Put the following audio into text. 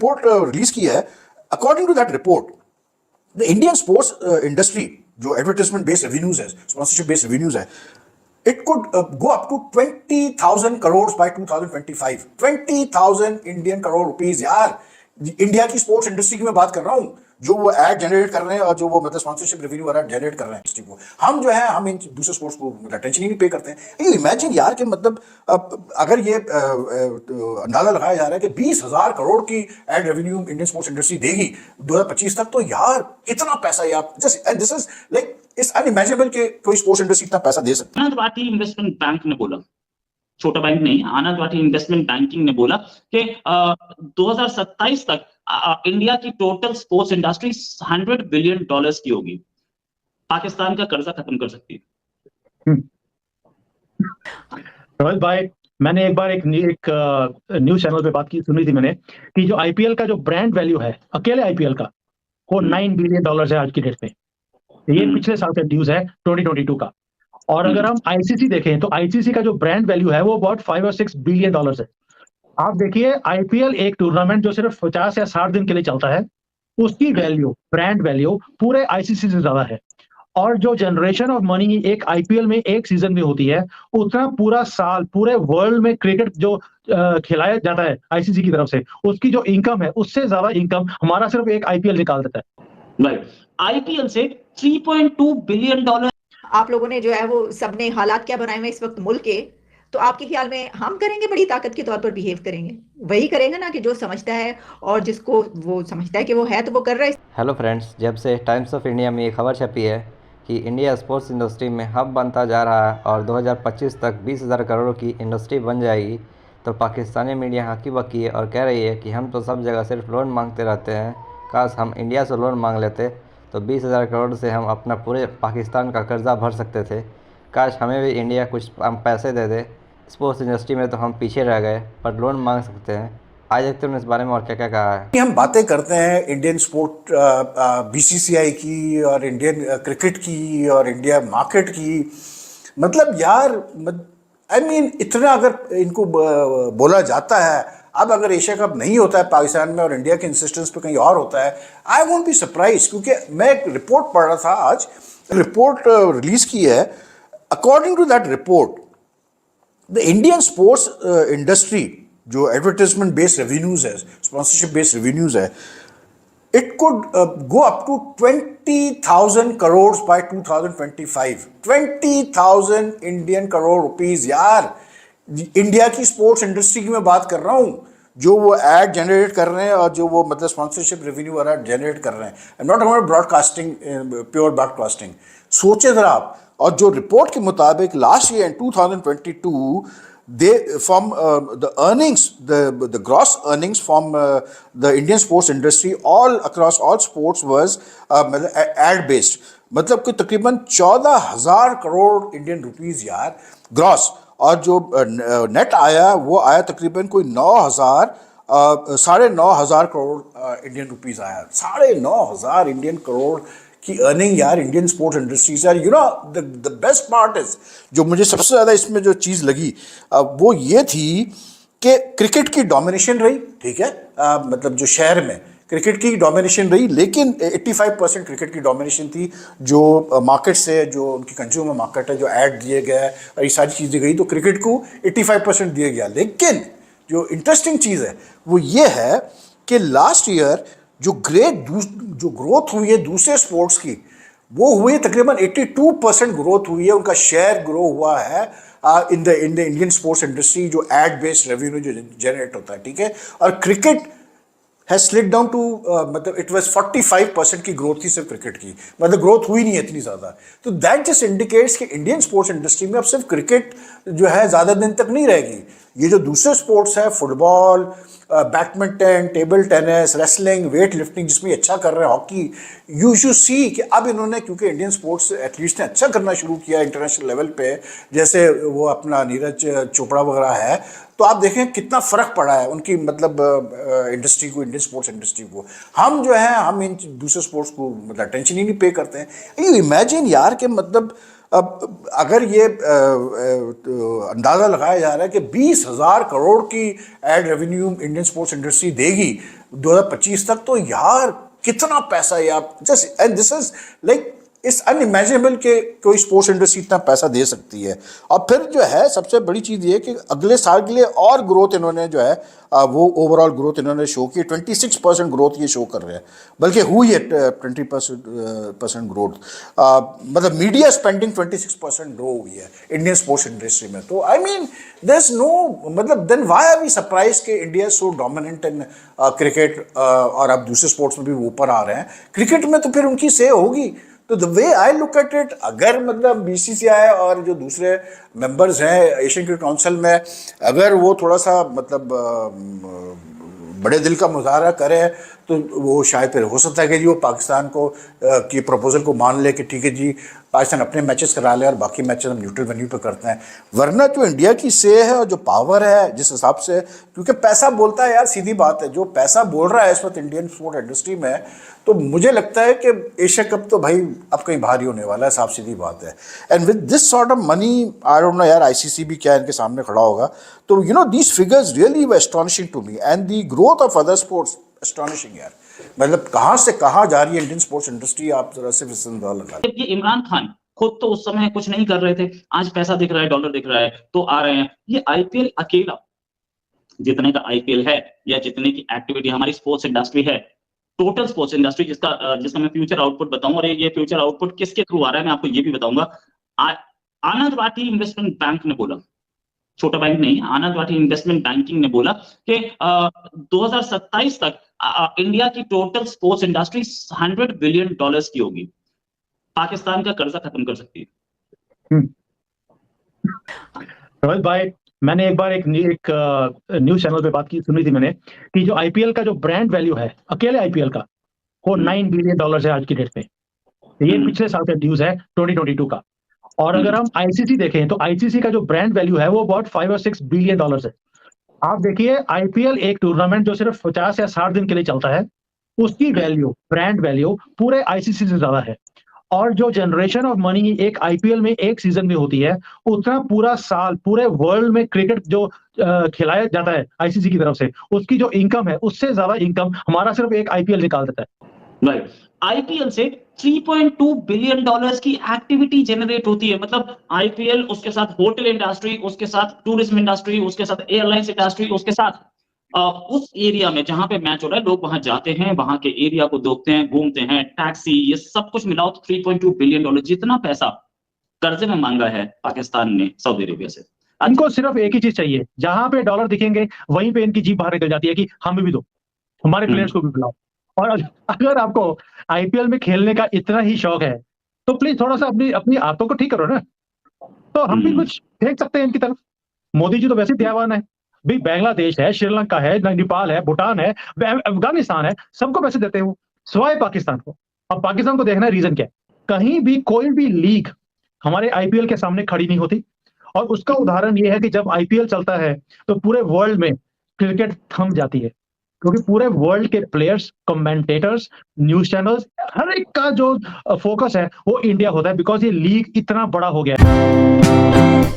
Report release की है, according to that report the Indian sports industry जो advertisement based revenues है, sponsorship based revenues है, it could go up to 20,000 crores by 2025. 20,000 Indian crore rupees यार। India की sports industry की मैं बात कर रहा हूँ, जो वो एड जनरेट कर रहे हैं और जो वो मतलब स्पॉन्सरशिप रेवेन्यू वगैरह जनरेट कर रहे हैं इंडस्ट्री को। हम जो है हम इन दूसरे स्पोर्ट्स को अटेंशन ही नहीं पे करते हैं। यू इमेजिन यार कि मतलब अगर ये अंदाजा लगाया जा रहा है कि 20,000 करोड़ की ad revenue Indian sports industry देगी 2025 तक, तो यार कितना पैसा यार, just this is like it's unimaginable कि कोई स्पोर्ट्स इंडस्ट्री इतना पैसा दे सकती है। आनंद वाटी इन्वेस्टमेंट बैंक ने बोला, छोटा बैंक नहीं, आनंद वाटी इन्वेस्टमेंट बैंकिंग ने बोला कि 2027 तक इंडिया की टोटल स्पोर्ट्स इंडस्ट्री $100 बिलियन की होगी, पाकिस्तान का कर्जा खत्म कर सकती है। रोहित भाई, मैंने एक बार एक न्यूज चैनल पे बात की सुनी थी मैंने कि जो आईपीएल का जो ब्रांड वैल्यू है अकेले आईपीएल का वो $9 बिलियन है आज की डेट में। ये पिछले साल का न्यूज है 2022 का। और अगर हम आईसीसी देखें तो आईसीसी का जो ब्रांड वैल्यू है वो अबाउट 5 और 6 बिलियन डॉलर है। आप देखिए आईपीएल एक टूर्नामेंट जो सिर्फ 50 या 60 दिन के लिए चलता है, उसकी वैल्यू, ब्रांड वैल्यू पूरे आईसीसी से ज्यादा है। और जो जनरेशन ऑफ मनी एक आईपीएल में एक सीजन में होती है, उतना पूरा साल पूरे वर्ल्ड में क्रिकेट जो खिलाया जाता है आईसीसी की तरफ से, उसकी जो इनकम है उससे ज्यादा इनकम हमारा सिर्फ एक आईपीएल निकाल देता है। राइट, आईपीएल से $3.2 बिलियन। आप लोगों ने जो है वो सबने हालात क्या बनाए हुए इस वक्त मुल्क के, तो आपके ख्याल में हम करेंगे बड़ी ताकत के तौर पर बिहेव करेंगे? वही करेंगे ना कि जो समझता है और जिसको वो समझता है कि वो है तो वो कर रहा है। हेलो फ्रेंड्स, जब से टाइम्स ऑफ इंडिया में ये खबर छपी है कि इंडिया स्पोर्ट्स इंडस्ट्री में हब बनता जा रहा है और 2025 तक 20,000 करोड़ की इंडस्ट्री बन जाएगी, तो पाकिस्तानी मीडिया हकी बकी है और कह रही है कि हम तो सब जगह सिर्फ लोन मांगते रहते हैं, काश हम इंडिया से लोन मांग लेते तो 20,000 करोड़ से हम अपना पूरे पाकिस्तान का कर्जा भर सकते थे। काश हमें भी इंडिया कुछ हम पैसे दे दे। स्पोर्ट्स इंडस्ट्री में तो हम पीछे रह गए, पर लोन मांग सकते हैं। आज देखते हैं इस बारे में और क्या क्या कहा है। हम बातें करते हैं इंडियन स्पोर्ट बीसीसीआई की और इंडियन क्रिकेट की और इंडिया मार्केट की, मतलब यार आई मीन इतना अगर इनको बोला जाता है, अब अगर एशिया कप नहीं होता है पाकिस्तान में और इंडिया के इंसिस्टेंस पे कहीं और होता है, आई वोंट बी सरप्राइज। क्योंकि मैं एक रिपोर्ट पढ़ रहा था आज, रिपोर्ट रिलीज की है, according to that report the Indian sports industry जो एडवर्टाइजमेंट बेस्ड रेवेन्यूज है, स्पॉन्सरशिप बेस्ड रेवेन्यूज है, it could go up to 20,000 crores by 2025. 20,000 Indian crore rupees यार। इंडिया की स्पोर्ट्स इंडस्ट्री की मैं बात कर रहा हूँ, जो वो एड जनरेट कर रहे हैं और जो वो मतलब स्पॉन्सरशिप रेवेन्यू वगैरह जनरेट कर रहे हैं। I am not about broadcasting, pure broadcasting. सोचे जरा आप। और जो रिपोर्ट के मुताबिक last year in 2022 they from the earnings, the gross earnings from the Indian sports industry all across all sports was ad based, मतलब कि तकरीबन 14,000 करोड़ इंडियन रुपीस यार ग्रॉस। और जो नेट आया वो आया तकरीबन कोई 9,000 करोड़ इंडियन रुपीस आया। 9,500 इंडियन करोड़ की अर्निंग यार इंडियन स्पोर्ट्स इंडस्ट्री से। You know the best part is, जो मुझे सबसे ज़्यादा इसमें जो चीज़ लगी वो ये थी कि क्रिकेट की डोमिनेशन रही, ठीक है, मतलब जो शहर में क्रिकेट की डोमिनेशन रही, लेकिन 85% क्रिकेट की डोमिनेशन थी। जो मार्केट से, जो उनकी कंज्यूमर मार्केट है, जो ऐड दिए गए और ये सारी चीज़ें गई, तो क्रिकेट को 85% दिया गया। लेकिन जो इंटरेस्टिंग चीज़ है वो ये है कि लास्ट ईयर जो ग्रोथ हुई है दूसरे स्पोर्ट्स की, वो हुई तकरीबन 82% ग्रोथ हुई है, उनका शेयर ग्रो हुआ है in the Indian sports industry, जो एड बेस्ड रेवेन्यू जो जनरेट होता है, ठीक है। और cricket has slid down to मतलब इट वाज 45% की ग्रोथ थी सिर्फ क्रिकेट की, मतलब ग्रोथ हुई नहीं है इतनी ज़्यादा। तो दैट जस्ट इंडिकेट्स कि इंडियन स्पोर्ट्स इंडस्ट्री में अब सिर्फ क्रिकेट जो है ज़्यादा दिन तक नहीं रहेगी। ये जो दूसरे स्पोर्ट्स है, football, badminton, table tennis, wrestling, weight lifting, जिसमें अच्छा कर रहे हैं, हॉकी, यू शुड सी कि अब इन्होंने, क्योंकि इंडियन स्पोर्ट्स एथलीट्स ने अच्छा करना शुरू किया इंटरनेशनल लेवल पे, जैसे वो अपना नीरज चोपड़ा वगैरह है, तो आप देखें कितना फ़र्क पड़ा है उनकी मतलब इंडस्ट्री को, इंडियन स्पोर्ट्स इंडस्ट्री को। हम जो है हम इन दूसरे स्पोर्ट्स को मतलब अटेंशन ही नहीं पे करते हैं। यू इमेजिन यार कि मतलब अब अगर ये अंदाज़ा लगाया जा रहा है कि 20,000 करोड़ की ad revenue Indian sports industry देगी 2025 तक, तो यार कितना पैसा यार, just and this is like it's unimaginable कि कोई स्पोर्ट्स इंडस्ट्री इतना पैसा दे सकती है। और फिर जो है सबसे बड़ी चीज़ ये कि अगले साल के लिए और ग्रोथ इन्होंने जो है वो ओवरऑल ग्रोथ इन्होंने शो की, 26% ग्रोथ ये शो कर रहे हैं, बल्कि हुई है 20% ग्रोथ। मतलब मीडिया स्पेंडिंग 26% ग्रो हुई है इंडियन स्पोर्ट्स इंडस्ट्री में। तो I mean there is no, मतलब then why are we surprise कि India so dominant in cricket, और अब दूसरे स्पोर्ट्स में भी वो ऊपर आ रहे हैं। क्रिकेट में तो फिर उनकी से होगी। तो the way I look at it, अगर मतलब बीसीसीआई और जो दूसरे मेंबर्स हैं एशियन क्रिकेट काउंसिल में, अगर वो थोड़ा सा मतलब बड़े दिल का मुजाहरा करें, तो वो शायद फिर हो सकता है कि जी वो पाकिस्तान को की प्रपोजल को मान ले कि ठीक है जी पाकिस्तान अपने मैचेस करा ले और बाकी मैचेस हम न्यूट्रल वेन्यू पे करते हैं। वरना जो इंडिया की से है और जो पावर है जिस हिसाब से, क्योंकि पैसा बोलता है यार, सीधी बात है, जो पैसा बोल रहा है इस वक्त इंडियन स्पोर्ट इंडस्ट्री में, तो मुझे लगता है कि एशिया कप तो भाई अब कहीं भारी होने वाला है, साफ सीधी बात है। And with this sort of money, I don't know यार आईसीसी भी क्या इनके सामने खड़ा होगा। तो you know these figures really were astonishing to me, and the growth of other sports astonishing यार। मतलब कहाँ से कहाँ जा रही है इंडियन स्पोर्ट्स इंडस्ट्री, आप जरा सिर्फ इससे अंदाजा लगा लें। ये इमरान खान खुद तो उस समय कुछ नहीं कर रहे थे, आज पैसा दिख रहा है, डॉलर दिख रहा है, तो आ रहे हैं। ये आईपीएल अकेला जितने का आईपीएल है या जितने की एक्टिविटी हमारी स्पोर्ट्स इंडस्ट्री है, टोटल स्पोर्ट्स इंडस्ट्री जिसका मैं फ्यूचर आउटपुट बताऊं, और ये फ्यूचर आउटपुट किसके थ्रू आ रहा है मैं आपको ये भी बताऊंगा। आनंद वाटी इन्वेस्टमेंट बैंक ने बोला, छोटा बैंक नहीं, आनंद वाटी इन्वेस्टमेंट बैंकिंग ने बोला कि 2027 तक इंडिया की टोटल स्पोर्ट्स इंडस्ट्री $100 बिलियन की होगी, पाकिस्तान का कर्जा खत्म कर सकती है। रोहित भाई, मैंने एक बार एक न्यूज चैनल पे बात की सुनी थी मैंने कि जो आईपीएल का जो ब्रांड वैल्यू है अकेले आईपीएल का, वो $9 बिलियन है आज की डेट में। ये पिछले साल का न्यूज है 2022 का। और अगर हम आईसीसी देखें तो आईसीसी का जो ब्रांड वैल्यू है वो अबाउट $5 और $6 बिलियन है। आप देखिए आईपीएल एक टूर्नामेंट जो सिर्फ 50 या 60 दिन के लिए चलता है, उसकी वैल्यू, ब्रांड वैल्यू पूरे आईसीसी से ज्यादा है। और जो जनरेशन ऑफ मनी एक आईपीएल में एक सीजन में होती है, उतना पूरा साल पूरे वर्ल्ड में क्रिकेट जो खिलाया जाता है आईसीसी की तरफ से, उसकी जो इनकम है उससे ज्यादा इनकम हमारा सिर्फ एक आईपीएल निकाल देता है। राइट, आईपीएल से $3.2 बिलियन की एक्टिविटी जनरेट होती है। मतलब आईपीएल, उसके साथ होटल इंडस्ट्री, उसके साथ टूरिज्म इंडस्ट्री, उसके साथ एयरलाइंस इंडस्ट्री, उसके साथ उस एरिया में जहां पे मैच हो रहा है लोग वहां जाते हैं, वहां के एरिया को देखते हैं, घूमते हैं, टैक्सी, ये सब कुछ मिलाओ तो $3.2 बिलियन, जितना पैसा कर्जे में मांगा है पाकिस्तान ने सऊदी अरेबिया से। इनको सिर्फ एक ही चीज चाहिए, जहां पे डॉलर दिखेंगे वहीं पे इनकी जीभ बाहर निकल जाती है कि हमें भी दो, हमारे प्लेयर्स को भी बुलाओ। और अगर आपको आईपीएल में खेलने का इतना ही शौक है तो प्लीज थोड़ा सा अपनी आदतों को ठीक करो ना, तो हम भी कुछ देख सकते हैं इनकी तरफ। मोदी जी तो वैसे दयावान है भाई, बांग्लादेश है, श्रीलंका है, नेपाल है, भूटान है, अफगानिस्तान है, सबको पैसे देते हैं वो, सिवाय पाकिस्तान को। अब पाकिस्तान को देखना है रीजन क्या है। कहीं भी कोई भी लीग हमारे आईपीएल के सामने खड़ी नहीं होती, और उसका उदाहरण ये है कि जब आईपीएल चलता है तो पूरे वर्ल्ड में क्रिकेट थम जाती है, क्योंकि पूरे वर्ल्ड के प्लेयर्स, कमेंटेटर्स, न्यूज चैनल्स, हर एक का जो फोकस है वो इंडिया होता है, बिकॉज ये लीग इतना बड़ा हो गया है।